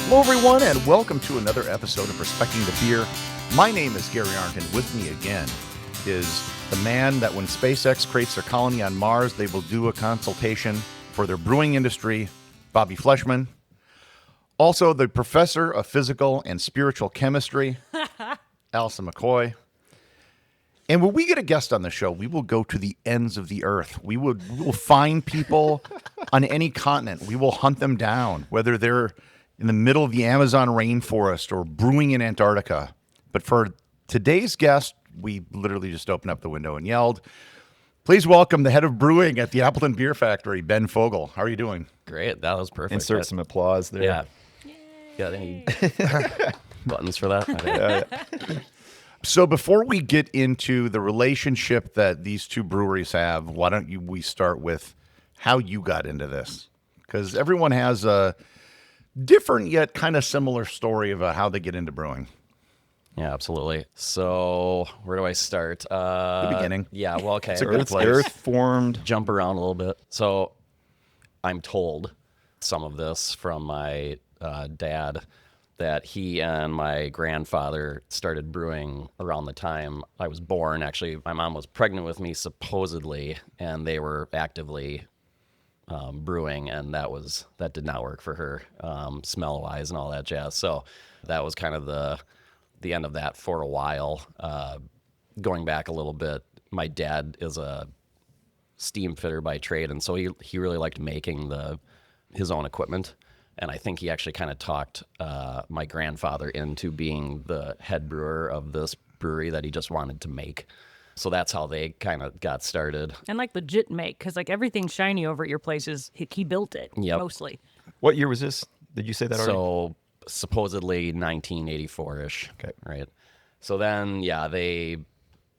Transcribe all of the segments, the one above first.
Hello, everyone, and welcome to another episode of Respecting the Beer. My name is Gary Arndt, and with me again is the man that when SpaceX creates their colony on Mars, they will do a consultation for their brewing industry, Bobby Fleshman. Also, the professor of physical and spiritual chemistry, Allison McCoy. And when we get a guest on the show, we will go to the ends of the earth. We will find people on any continent. We will hunt them down, whether they're in the middle of the Amazon rainforest or brewing in Antarctica. But for today's guest, we literally just opened up the window and yelled, please welcome the head of brewing at the Appleton Beer Factory, Ben Fogle. How are you doing? Great. That was perfect. Insert some applause there. Yeah. Got any buttons for that? Okay. So before we get into the relationship that these two breweries have, why don't we start with how you got into this? Because everyone has a different yet kind of similar story about how they get into brewing. Yeah, absolutely. So where do I start? The beginning. Yeah, well, okay. It's a good place. Earth formed. Jump around a little bit. So I'm told some of this from my dad that he and my grandfather started brewing around the time I was born. Actually, my mom was pregnant with me, supposedly, and they were actively brewing, and that did not work for her, smell-wise and all that jazz. So that was kind of the end of that for a while. Going back a little bit, my dad is a steam fitter by trade, and so he really liked making his own equipment. And I think he actually kind of talked my grandfather into being the head brewer of this brewery that he just wanted to make. So that's how they kind of got started. And like legit make, because like everything shiny over at your place is he built it, mostly. What year was this? Did you say that already? So supposedly 1984-ish. Okay. Right. So then,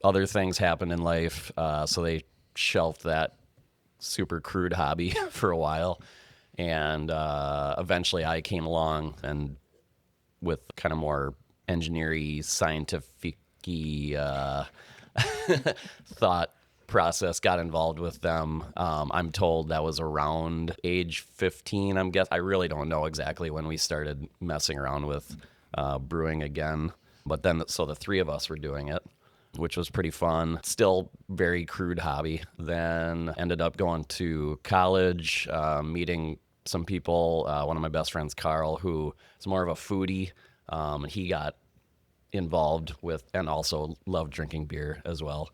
other things happened in life. So they shelved that super crude hobby for a while. And eventually I came along and with kind of more engineering, scientific-y thought process, got involved with them. I'm told that was around age 15, I'm guessing. I really don't know exactly when we started messing around with brewing again. But then, so the three of us were doing it, which was pretty fun. Still very crude hobby. Then ended up going to college, meeting some people. One of my best friends, Carl, who is more of a foodie, and he got involved with and also loved drinking beer as well.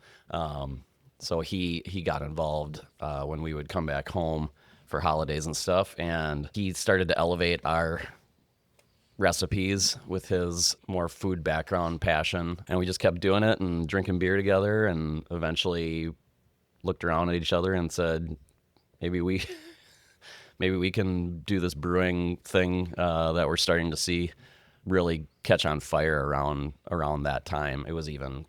So he got involved when we would come back home for holidays and stuff, and he started to elevate our recipes with his more food background passion, and we just kept doing it and drinking beer together, and eventually looked around at each other and said, maybe we can do this brewing thing that we're starting to see really catch on fire around that time. It was even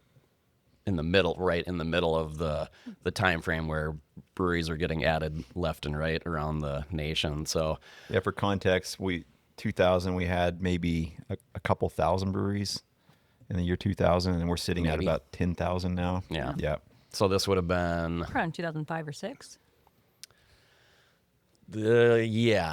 right in the middle of the time frame where breweries are getting added left and right around the nation. So yeah, for context, 2000 we had maybe a couple thousand breweries in the year 2000, and we're sitting at about 10,000 now. Yeah. So this would have been Around 2005 or 6.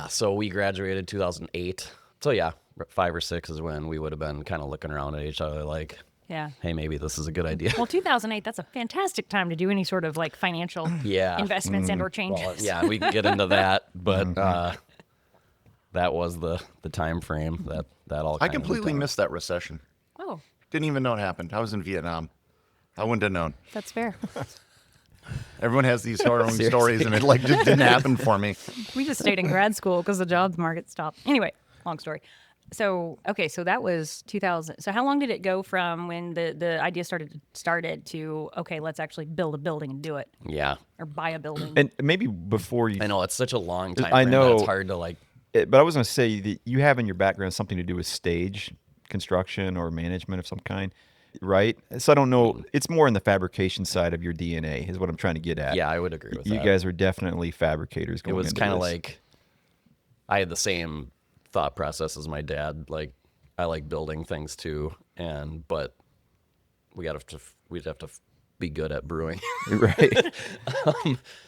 So we graduated 2008. So yeah, 5 or 6 is when we would have been kind of looking around at each other like, yeah, hey, maybe this is a good idea. Well, 2008, that's a fantastic time to do any sort of like financial investments and or changes. Well, yeah, we can get into that, but that was the time frame that all. I completely missed that recession. Oh, Didn't even know it happened. I was in Vietnam. I wouldn't have known. that's fair. Everyone has these harrowing stories, and it just didn't happen for me. We just stayed in grad school because the job market stopped. Anyway, long story. So, okay, so that was 2000. So how long did it go from when the idea started to, okay, let's actually build a building and do it? Yeah. Or buy a building? And maybe before you... I know, it's such a long time I frame know. that it's hard to like... But I was going to say that you have in your background something to do with stage construction or management of some kind, right? So I don't know. It's more in the fabrication side of your DNA is what I'm trying to get at. Yeah, I would agree with that. You guys are definitely fabricators going It was into kind of this. like... I had the same thought process as my dad. Like, I like building things too, but we'd have to be good at brewing. Right.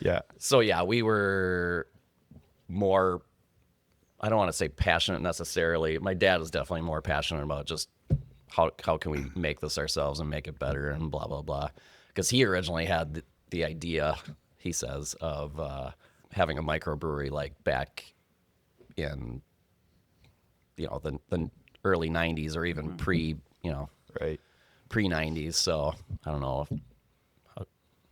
Yeah. So yeah, we were more I don't want to say passionate necessarily. My dad is definitely more passionate about just how can we make this ourselves and make it better and blah, blah, blah. Because he originally had the idea, he says, of having a microbrewery like back in, the early 90s or even Right. pre-90s. So I don't know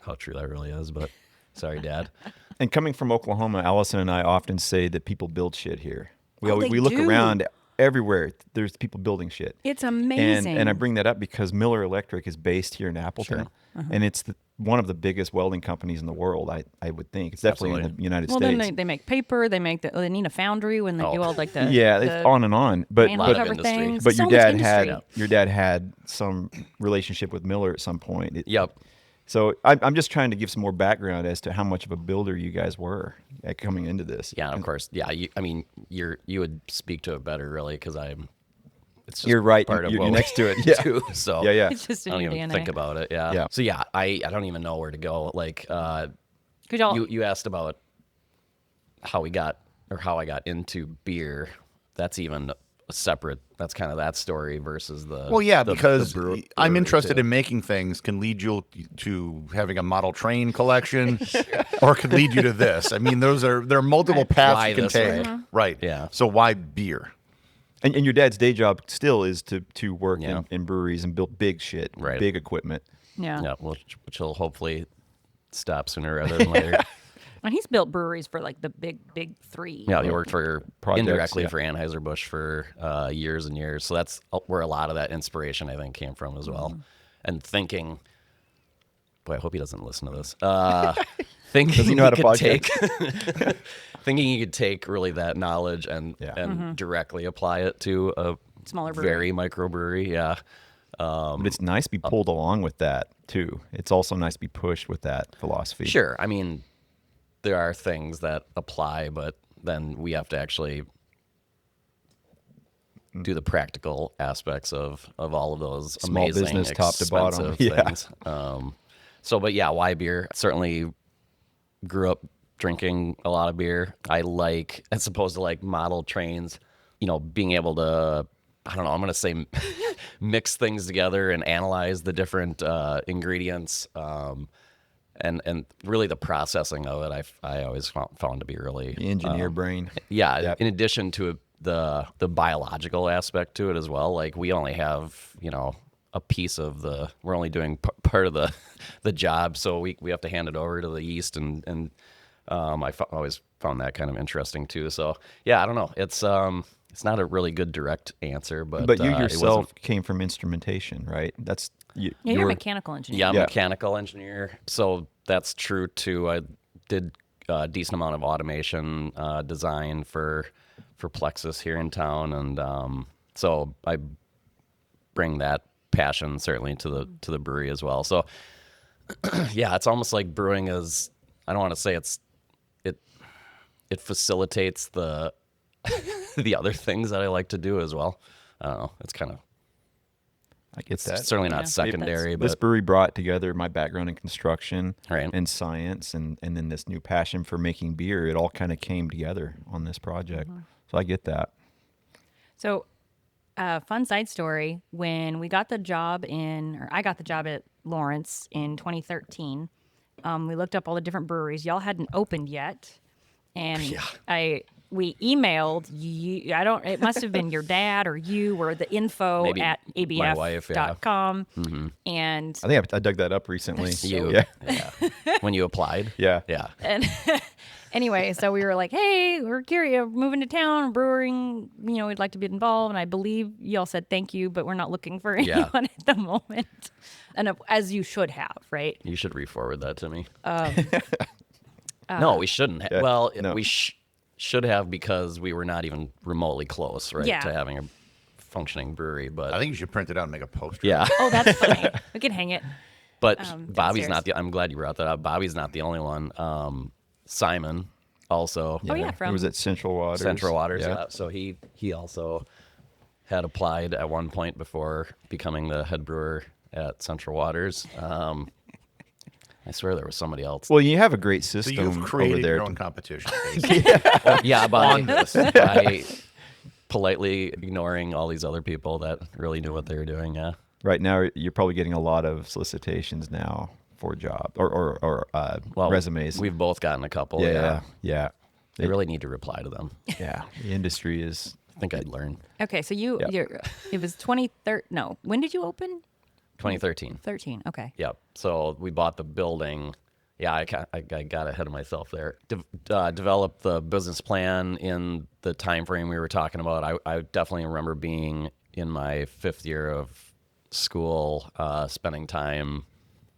how true that really is, but sorry, Dad. And coming from Oklahoma, Allison and I often say that people build shit here. They We look do. around everywhere. There's people building shit. It's amazing. And I bring that up because Miller Electric is based here in Appleton, and it's one of the biggest welding companies in the world. I would think it's definitely in Absolutely. the United well, States. then they make paper. They need a foundry when they do all like the It's on and on. But handle lot of cover industry. things. but So your much dad industry. had some relationship with Miller at some point. Yep. So I'm just trying to give some more background as to how much of a builder you guys were coming into this. Yeah, of course. Yeah, you would speak to it better, really, because it's just You're right. part of You're what we next to it. Yeah. do. So Yeah. It's just I in don't your even DNA. think about it. Yeah. Yeah. So yeah, I don't even know where to go. Like, 'Cause y'all- you asked about how I got into beer. That's even a separate. That's kind of that story versus the. Well, yeah, the because brewery I'm interested too. in making things can lead you to having a model train collection, or could lead you to this. I mean, there are multiple paths Why you can this take. way? Right. Yeah. So why beer? And your dad's day job still is to work Yeah. in breweries and build big shit, Right. big equipment. Yeah, which will hopefully stop sooner rather than later. And he's built breweries for like the big three. Yeah, he worked for Projects, indirectly yeah. for Anheuser-Busch for years and years. So that's where a lot of that inspiration, I think, came from as well. And thinking, boy, I hope he doesn't listen to this. Thinking Does he know how to you could take, podcast? thinking you could take really that knowledge and directly apply it to a Smaller brewery. very microbrewery. Yeah. But it's nice to be pulled along with that too. It's also nice to be pushed with that philosophy. Sure. I mean, there are things that apply, but then we have to actually do the practical aspects of all of those Small amazing, business top to bottom. expensive Yeah. things. But yeah, why beer? Certainly grew up drinking a lot of beer. I like, as opposed to like model trains, being able to, I don't know, I'm going to say mix things together and analyze the different ingredients. And really the processing of it, I always found to be really The engineer brain. yeah. Yep. In addition to the biological aspect to it as well, like we only have a piece of we're only doing part of the job, so we have to hand it over to the yeast, and always found that kind of interesting too. So yeah, I don't know. It's not a really good direct answer, but But you it yourself wasn't- came from instrumentation, right? That's you. Yeah, you're a you're- mechanical engineer. Yeah, I'm Yeah. a mechanical engineer, so that's true too. I did a decent amount of automation design for Plexus here in town, and so I bring that passion certainly to the brewery as well. So yeah, it's almost like brewing is. I don't want to say it facilitates the the other things that I like to do as well. I don't know. It's kind of. I get It's that. certainly not Yeah. secondary, This but brewery brought together my background in construction Right. and science, and then this new passion for making beer. It all kind of came together on this project. So I get that. So, fun side story: when I got the job at Lawrence in 2013, we looked up all the different breweries. Y'all hadn't opened yet, and we emailed you. It must have been your dad or you, or the info Maybe at my wife, yeah. abf.com. And I think I dug that up recently. yeah. Yeah. When you applied, Yeah. yeah. And anyway, so we were like, hey, we're curious, moving to town, brewing, we'd like to be involved. And I believe y'all said thank you, but we're not looking for Yeah. anyone at the moment. And as you should have, right? You should re-forward that to me. No, we shouldn't. Yeah, Well, no. we should have, because we were not even remotely close, right, Yeah. to having a functioning brewery. But I think you should print it out and make a poster. yeah, Oh, that's fine. We can hang it. but Bobby's downstairs. not the. I'm glad you brought that up. Bobby's not the only one. Simon also. Oh, yeah, It from was at Central Waters. Central Waters. Yeah. So he also had applied at one point before becoming the head brewer at Central Waters. I swear there was somebody else. Well, you have a great So system you've over created there. your own competition. Basically. Yeah, On by, this. by politely ignoring all these other people that really knew what they were doing. Yeah. Right now, you're probably getting a lot of solicitations now for job or Well, resumes. We've both gotten a couple. yeah. I really need to reply to them. Yeah, the industry is. I think I'd learn. Okay, so it was 2013. No, when did you open? 2013. 13. Okay. Yep. So we bought the building. Yeah, I got ahead of myself there. Developed the business plan in the time frame we were talking about. I definitely remember being in my 5th year of school, spending time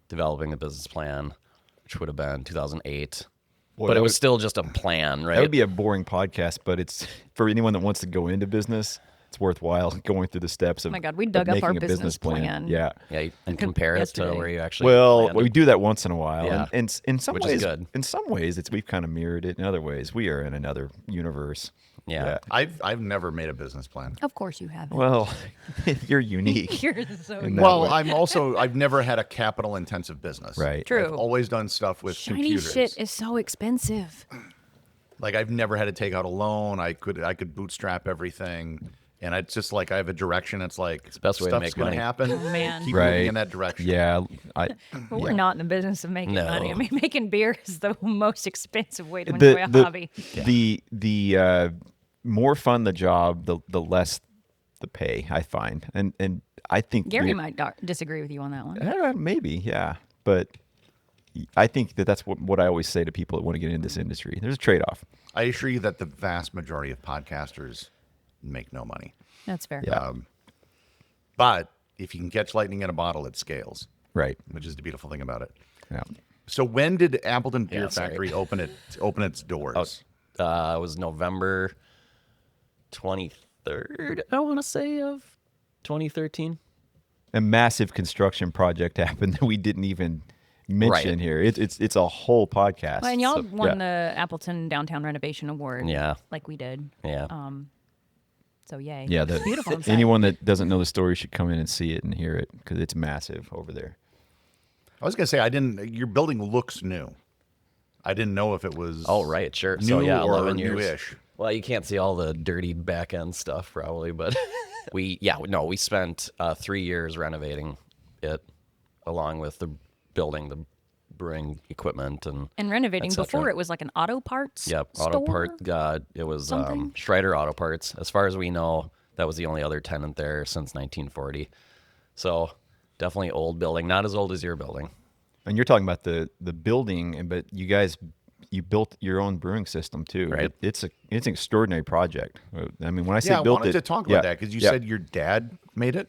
developing the business plan, which would have been 2008. Boy, but that it was would- still just a plan, right? That would be a boring podcast, but it's for anyone that wants to go into business. It's worthwhile going through the steps of. Oh my God, we of dug up making our a business plan. Yeah. Yeah, and compare it to yesterday. where you actually. Well, landed. we do that once in a while, Yeah. and in some Which is ways, good. in some ways, we've kind of mirrored it. In other ways, we are in another universe. Yeah. I've never made a business plan. Of course you haven't. Well, you're unique. You're so In that Well, way. I've never had a capital intensive business. Right. True. I've always done stuff with shiny computers. shit is so expensive. Like I've never had to take out a loan. I could bootstrap everything. And it's just like I have a direction. It's like the best way to stuff's make gonna money. happen. Oh, man. Keep Right. moving in that direction. Yeah, But we're not in the business of making No. money. I mean, making beer is the most expensive way to enjoy a hobby. the more fun the job, the less the pay. I find, and I think Gary we- might disagree with you on that one. maybe, yeah, but I think that's what I always say to people that want to get into this industry. There's a trade-off. I assure you that the vast majority of podcasters make no money. That's fair. Yeah. But if you can catch lightning in a bottle, it scales, Right. which is the beautiful thing about it. Yeah. So when did Appleton Beer Yeah, sorry. Factory open its doors? It was November 23rd, I want to say, of 2013. A massive construction project happened that we didn't even mention Right. here. It's a whole podcast. Well, and y'all So, won yeah. the Appleton Downtown Renovation Award. Yeah. Like we did. Yeah. So yay. Yeah, It's beautiful inside. anyone that doesn't know the story should come in and see it and hear it because it's massive over there. I was gonna say your building looks new. I didn't know if it was Oh, right, sure. new So, yeah, or 11 years. newish. Well, you can't see all the dirty back end stuff probably, but we spent 3 years renovating it along with the building, the brewing equipment, and renovating. et cetera. Before it was like an auto parts. yep, auto store? part. It was something? Schreider Auto Parts. As far as we know, that was the only other tenant there since 1940. So definitely old building, not as old as your building. And you're talking about the building, but you built your own brewing system too. Right. It's an extraordinary project. I mean, when I say Yeah, I built wanted it, to talk yeah, about that because you yeah. said your dad made it.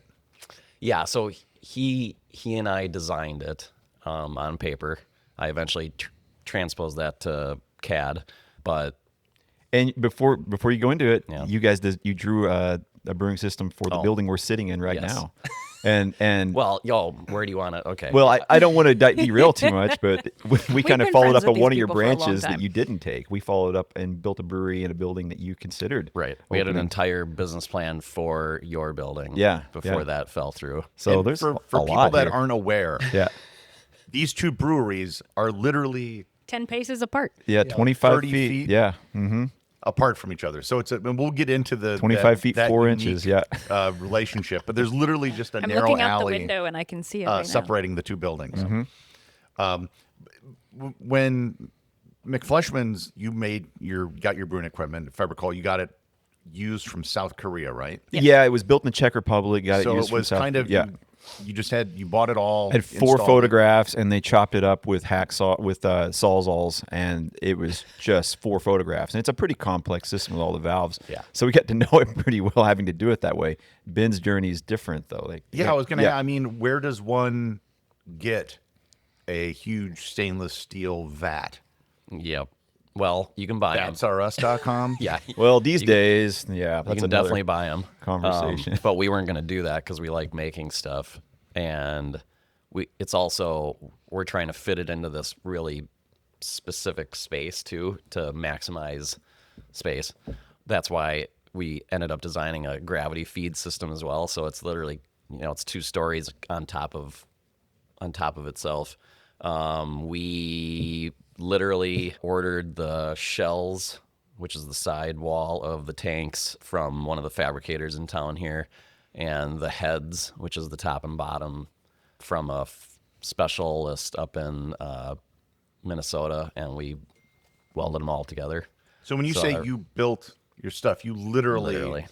Yeah, so he and I designed it on paper. I eventually transposed that to CAD, but And before you go into it, Yeah. you guys you drew a brewing system for the Oh. building we're sitting in right Yes. now. And well, where do you want it? Okay. well, I don't want to derail too much, but we kind of been followed friends up with on one of these your people for a long branches that time. you didn't take. We followed up and built a brewery in a building that you considered. right. We had an opening. entire business plan for your building. Yeah, Before yeah. that fell through. So And there's for a people lot that here. aren't aware, Yeah. these two breweries are literally 10 paces apart. Yeah, 25 30 feet. feet. Yeah. Mm-hmm. apart from each other. So and we'll get into the 25 feet, that 4 unique, inches, yeah. relationship. But there's literally just a I'm narrow looking out the alley window and I can see it right now. separating the two buildings. Mm-hmm. When McFleshman's, got your brewing equipment, if I recall, you got it used from South Korea, right? Yeah, it was built in the Czech Republic. Got So it used it was from South, kind of yeah. you bought it all. Had 4 installed. photographs, and they chopped it up with hacksaw with sawzalls, and it was just 4 photographs. And it's a pretty complex system with all the valves. Yeah. So we got to know it pretty well, having to do it that way. Ben's journey is different, though. Like, Yeah, I was gonna. yeah. I mean, where does one get a huge stainless steel vat? Yep. Well, you can buy them. VatsRUs.com. Yeah. Well, these days, yeah, You that's can another definitely buy them. conversation. But we weren't going to do that because we like making stuff, and it's also we're trying to fit it into this really specific space too to maximize space. That's why we ended up designing a gravity feed system as well. So it's literally it's 2 stories on top of itself. We literally ordered the shells, which is the side wall of the tanks, from one of the fabricators in town here, and the heads, which is the top and bottom, from a specialist up in Minnesota, and we welded them all together. So when you say you built your stuff, you literally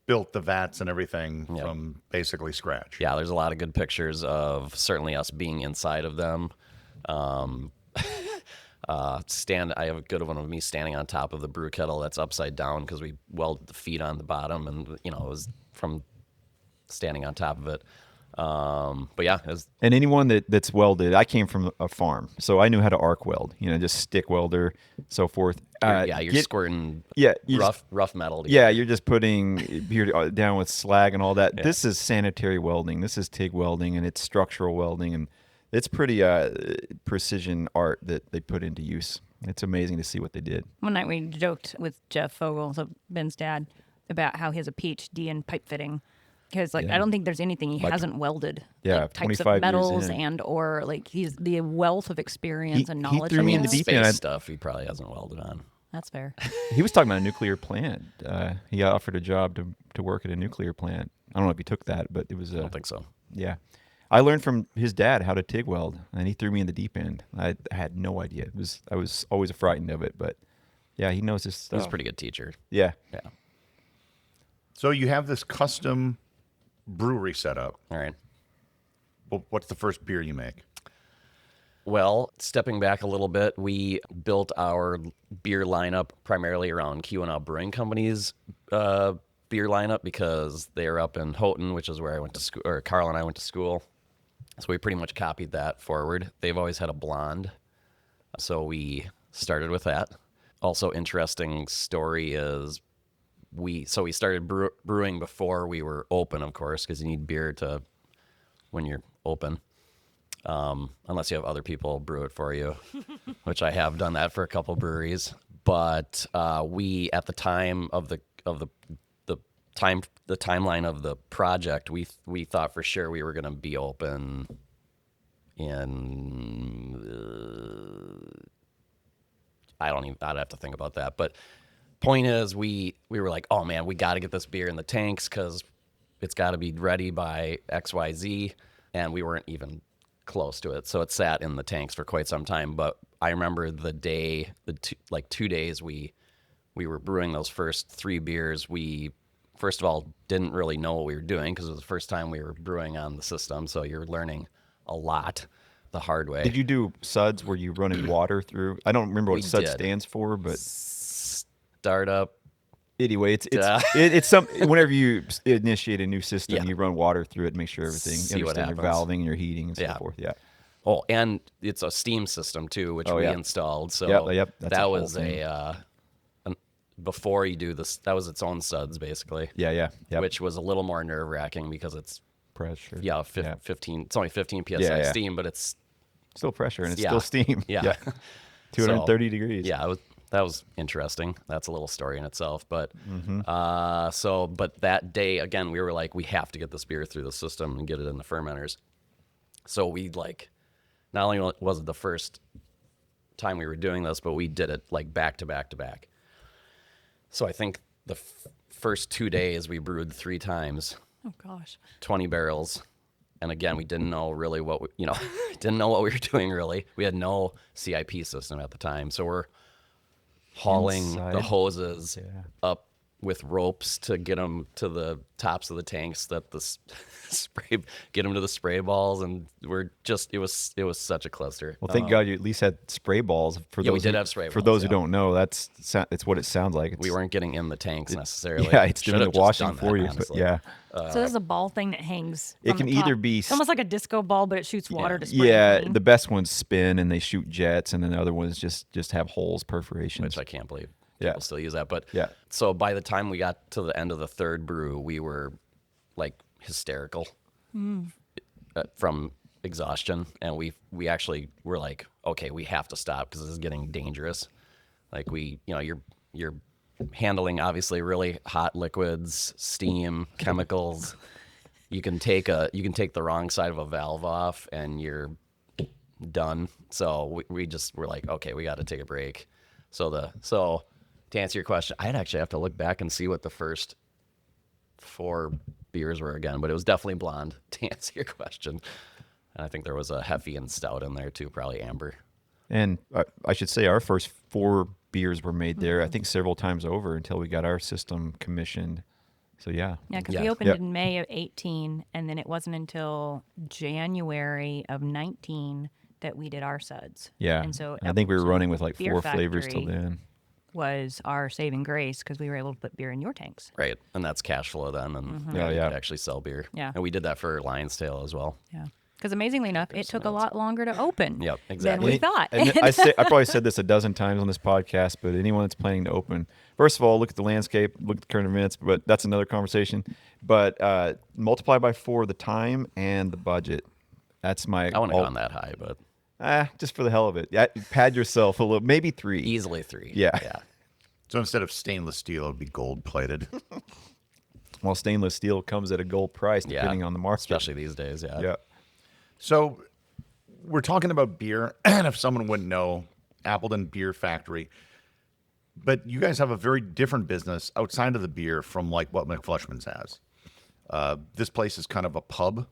built the vats and everything from basically scratch. Yeah, there's a lot of good pictures of certainly us being inside of them. I have a good one of me standing on top of the brew kettle that's upside down because we welded the feet on the bottom, and it was from standing on top of it. But yeah, and anyone that's welded, I came from a farm, so I knew how to arc weld. Just stick welder, so forth. you're squirting rough metal together. Yeah, you're just putting you're down with slag and all that. Yeah. This is sanitary welding. This is TIG welding, and it's structural welding, and it's pretty precision art that they put into use. It's amazing to see what they did. One night we joked with Jeff Fogle, so Ben's dad, about how he has a PhD in pipe fitting. Because I don't think there's anything he hasn't welded. Yeah, like, types 25 of metals years in. and or like he's the wealth of experience and knowledge. He threw me in the deep end. Stuff he probably hasn't welded on. That's fair. He was talking about a nuclear plant. He offered a job to work at a nuclear plant. I don't know if he took that, but it was. I don't think so. Yeah, I learned from his dad how to TIG weld, and he threw me in the deep end. I had no idea. I was always frightened of it, but yeah, he knows his stuff. He's a pretty good teacher. Yeah. So you have this custom brewery set up. All right. Well, what's the first beer you make? Well, stepping back a little bit, we built our beer lineup primarily around Q&L Brewing Company's beer lineup because they are up in Houghton, which is where I went to school, or Carl and I went to school. So we pretty much copied that forward. They've always had a blonde, so we started with that. Also, interesting story is we started brewing before we were open, of course, because you need beer when you're open. Unless you have other people brew it for you, which I have done that for a couple breweries. But we, at the time of the timeline of the project, we thought for sure we were going to be open in I'd have to think about that. But point is, we were like, oh man, we got to get this beer in the tanks because it's got to be ready by XYZ, and we weren't even close to it. So it sat in the tanks for quite some time. But I remember the day, 2 days we were brewing those first 3 beers. We first of all didn't really know what we were doing because it was the first time we were brewing on the system. So you're learning a lot the hard way. Did you do suds where you running water through? I don't remember what sud stands for, but startup. Anyway, it's some. Whenever you initiate a new system, you run water through it, make sure everything. You understand your valving and your heating and so forth. Yeah. Oh, and it's a steam system too, which we installed. So that was before you do this. That was its own suds basically. Yeah. Which was a little more nerve wracking because it's pressure. 15. It's only 15 psi steam, but it's still pressure and it's still steam. Yeah. 230 degrees. Yeah, that was interesting. That's a little story in itself. But but that day again, we were like, we have to get this beer through the system and get it in the fermenters. So we not only was it the first time we were doing this, but we did it back to back to back. So I think the first 2 days we brewed 3 times. Oh gosh. 20 barrels. And again, we didn't know really what didn't know what we were doing really. We had no CIP system at the time. So we're hauling the hoses up with ropes to get them to the tops of the tanks that the get them to the spray balls, and it was such a cluster. Well, thank God you at least had spray balls. For those we did have spray balls. For those who don't know, it's what it sounds like. We weren't getting in the tanks necessarily. Yeah, it's doing the washing for you. But so there's a ball thing that hangs. It can either be it's almost like a disco ball, but it shoots water to spray. Yeah, the best ones spin and they shoot jets, and then the other ones just have holes, perforations. Which I can't believe people still use that. But yeah. So by the time we got to the end of the 3rd brew, we were hysterical from exhaustion, and we actually were like, okay, we have to stop because this is getting dangerous. You're handling obviously really hot liquids, steam, chemicals. You can take the wrong side of a valve off, and you're done. So we just were like, okay, we got to take a break. So to answer your question, I'd actually have to look back and see what the first 4 beers were again, but it was definitely blonde to answer your question. And I think there was a Heffy and Stout in there too, probably amber. And I should say our first 4 beers were made there, I think several times over until we got our system commissioned. So yeah. Yeah, because Yeah. we opened Yep. in May of 18, and then it wasn't until January of 19 that we did our suds. Yeah. And so I think we were Appleton running with like Beer 4 flavors till Factory then. was our saving grace because we were able to put beer in your tanks. Right. And that's cash flow then. And Oh, you yeah. could actually sell beer. Yeah. And we did that for Lion's Tail as well. Yeah. Because amazingly enough, it took a lot longer to open Yep, than exactly. we thought. And I probably said this a dozen times on this podcast, but anyone that's planning to open, first of all, look at the landscape, look at the current events, but that's another conversation. But multiply by 4 the time and the budget. That's my. I wouldn't have gone that high, but Just for the hell of it. Yeah, pad yourself a little, maybe 3. easily 3. Yeah. Yeah. So instead of stainless steel, it would be gold plated. Well, stainless steel comes at a gold price Yeah. depending on the market. Especially these days. Yeah. Yeah. So we're talking about beer, and if someone wouldn't know, Appleton Beer Factory. But you guys have a very different business outside of the beer from like what McFleshman's has. This place is kind of a pub.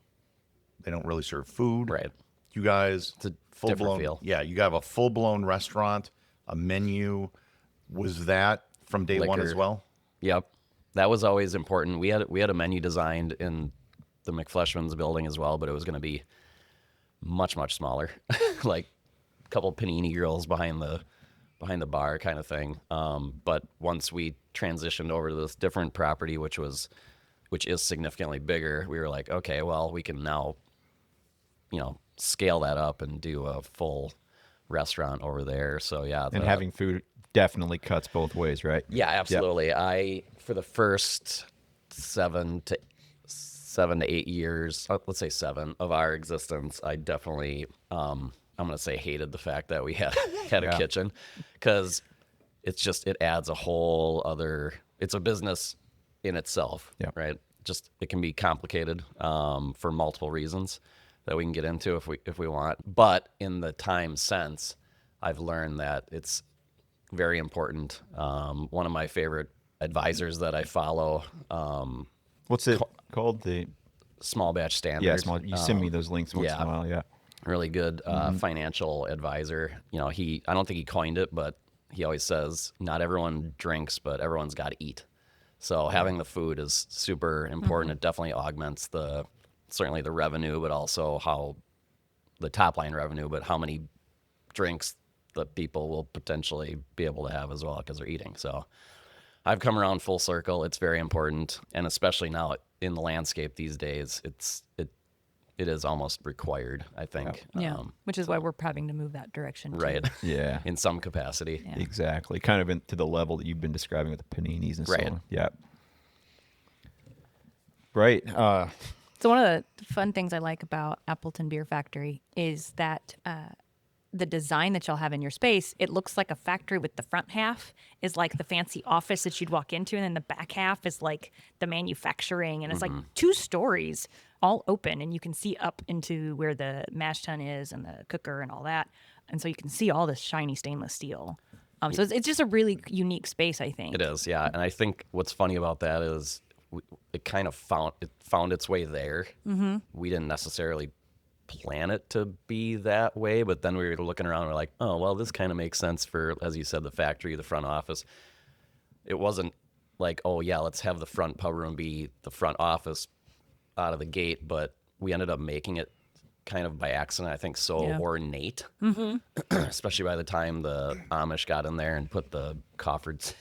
They don't really serve food. Right. You guys, It's a full different blown feel. Yeah, you have a full blown restaurant, a menu. Was that from day one as Liquor. well? Yep. That was always important. We had a menu designed in the McFleshman's building as well, but it was going to be much, much smaller, like a couple panini grills behind the bar kind of thing. But once we transitioned over to this different property, which is significantly bigger, we were like, okay, well, we can now, scale that up and do a full restaurant over there. So yeah. And having food definitely cuts both ways, right? Yeah, absolutely. For the first 7 to 8 years, let's say 7 of our existence, I definitely, I'm going to say hated the fact that we had a kitchen, because it adds a whole other, it's a business in itself, Yeah. right? Just, it can be complicated for multiple reasons that we can get into if we want. But in the time since, I've learned that it's very important. One of my favorite advisors that I follow, What's it called? The Small Batch Standard. Yeah, small. You send me those links once in a while. Yeah. Really good financial advisor. I don't think he coined it, but he always says, not everyone drinks, but everyone's got to eat. So having the food is super important. It definitely augments certainly the revenue, but also how the top line revenue, but how many drinks that people will potentially be able to have as well because they're eating. So I've come around full circle. It's very important. And especially now in the landscape these days, it is almost required, I think. Yeah, which is why we're having to move that direction. Too. Right. Yeah. In some capacity. Yeah. Exactly. Kind of to the level that you've been describing with the paninis and so Right. on. Yeah. Right. So one of the fun things I like about Appleton Beer Factory is that the design that y'all have in your space, it looks like a factory with the front half is like the fancy office that you'd walk into, and then the back half is like the manufacturing, and it's like 2 stories all open, and you can see up into where the mash tun is and the cooker and all that, and so you can see all this shiny stainless steel. So it's just a really unique space, I think. It is, yeah. And I think what's funny about that is it kind of found its way there. Mm-hmm. We didn't necessarily plan it to be that way, but then we were looking around and we're like, oh, well, this kind of makes sense for, as you said, the factory, the front office. It wasn't like, oh, yeah, let's have the front pub room be the front office out of the gate, but we ended up making it kind of by accident, I think, ornate, especially by the time the Amish got in there and put the coffered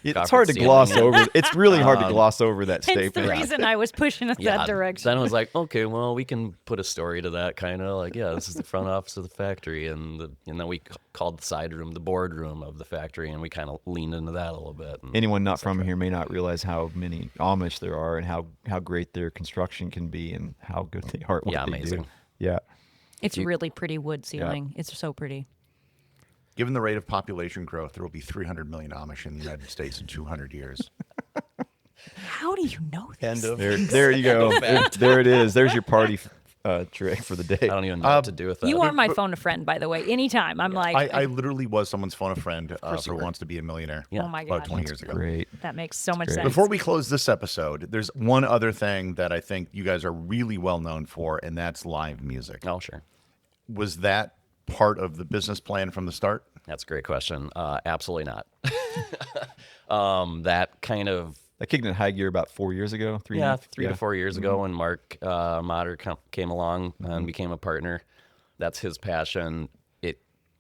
It's hard to gloss over. It's really hard to gloss over that Hence the statement. reason I was pushing us that direction. Then I was like, okay, well, we can put a story to that, kind of like, yeah, this is the front office of the factory, and then we called the side room the boardroom of the factory, and we kind of leaned into that a little bit. Anyone not from here may not realize how many Amish there are and how great their construction can be and how good they are at what they amazing. do. Yeah. It's really pretty wood ceiling. It's so pretty. Given the rate of population growth, there will be 300 million Amish in the United States in 200 years. How do you know this? End of. There you go. There it is. There's your party trick for the day. I don't even know what to do with that. You are my phone a friend, by the way. Anytime. I'm like, I literally was someone's phone a friend for Wants to Be a Millionaire. Yeah. oh my About God. 20 years ago. Great. That makes so much great. sense. Before we close this episode, there's one other thing that I think you guys are really well known for, and that's live music. Oh, sure. Was that part of the business plan from the start? That's a great question. Absolutely not. That kind of I kicked in high gear about 4 years ago. Three to 4 years ago when Mark Motter came along and became a partner. That's his passion.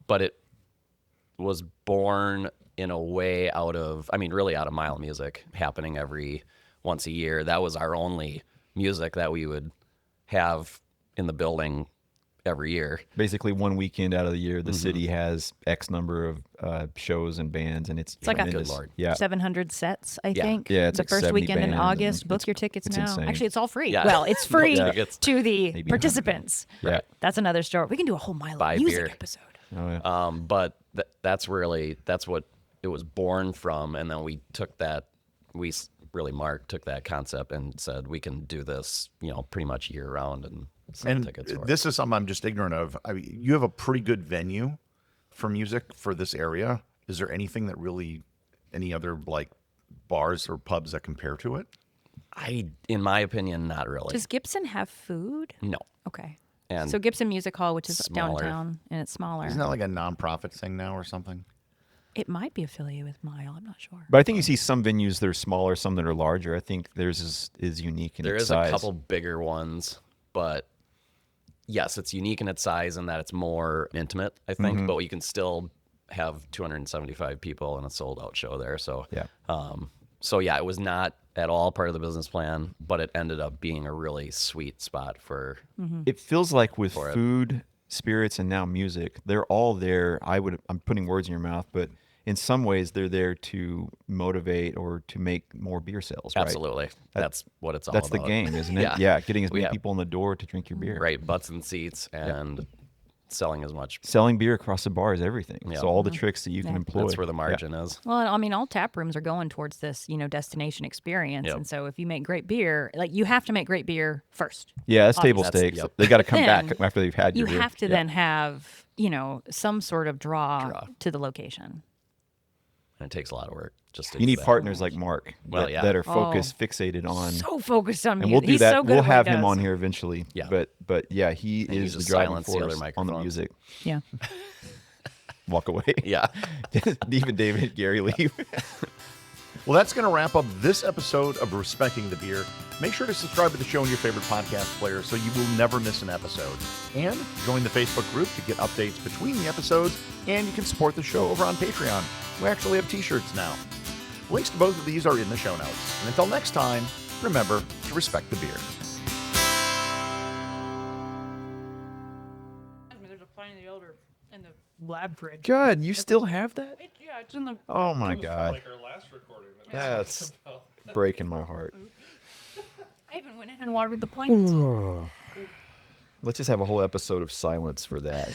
But it was born in a way really out of Mile Music happening every once a year. That was our only music that we would have in the building every year. Basically, one weekend out of the year, the city has X number of shows and bands, and it's like a- tremendous. Good Lord. Yeah. 700 sets, I Yeah. think. Yeah, it's the like first 70 weekend in bands, August. and Book your tickets it's now. insane. Actually, it's all free. Yeah. Well, it's free Yeah. to the Maybe 100. participants. Yeah. That's another story. We can do a whole Milo Buy music beer. episode. Oh, yeah. But that's what it was born from. And then we took that, Mark took that concept and said, we can do this, pretty much year round and sell And tickets for it. this is something I'm just ignorant of. I mean, you have a pretty good venue for music for this area. Is there anything that really, any other like bars or pubs that compare to it? In my opinion, not really. Does Gibson have food? No. Okay. And So Gibson Music Hall, which is smaller. downtown, and it's smaller. Isn't that like a nonprofit thing now or something? It might be affiliated with Mile. I'm not sure. But I think you see some venues that are smaller, some that are larger. I think theirs is unique in There its is size. a couple bigger ones, but yes, it's unique in its size and that it's more intimate, I think, but you can still have 275 people in a sold out show there. So, Yeah. it was not at all part of the business plan, but it ended up being a really sweet spot for, It feels like with For it. food, spirits, and now music, they're all there. I'm putting words in your mouth, but in some ways, they're there to motivate or to make more beer sales. Right? absolutely. That's what it's all That's about. the game, isn't it? Yeah. Yeah, getting as We many have- people in the door to drink your beer. Right. Butts and seats and selling as much. Selling beer across the bar is everything. Yeah. So all the tricks that you can employ. That's where the margin is. Well, I mean, all tap rooms are going towards this, destination experience. Yep. And so if you make great beer, like you have to make great beer first. Yeah, that's table That's- stakes. yep. They got to come Then back after they've had You your beer. have to Yeah. then have, some sort of draw to the location. And it takes a lot of work just to You do need that. partners like Mark Well, that, yeah. that are focused, fixated on. So focused on and music. we'll do He's that. so good We'll at what have he him does. on here eventually. Yeah. But yeah, he And you is the just driving silence the other force on the microphones. music. Yeah. Walk away. Yeah. Even David and Gary leave. Well, that's going to wrap up this episode of Respecting the Beer. Make sure to subscribe to the show in your favorite podcast player so you will never miss an episode. And join the Facebook group to get updates between the episodes, and you can support the show over on Patreon. We actually have t-shirts now. Links to both of these are in the show notes. And until next time, remember to respect the beer. There's a pint of the elder in the lab fridge. God, you still have that? Yeah, it's in the. Oh my God. Like our last recording. That's breaking my heart. I even went in and watered the plants. Let's just have a whole episode of silence for that.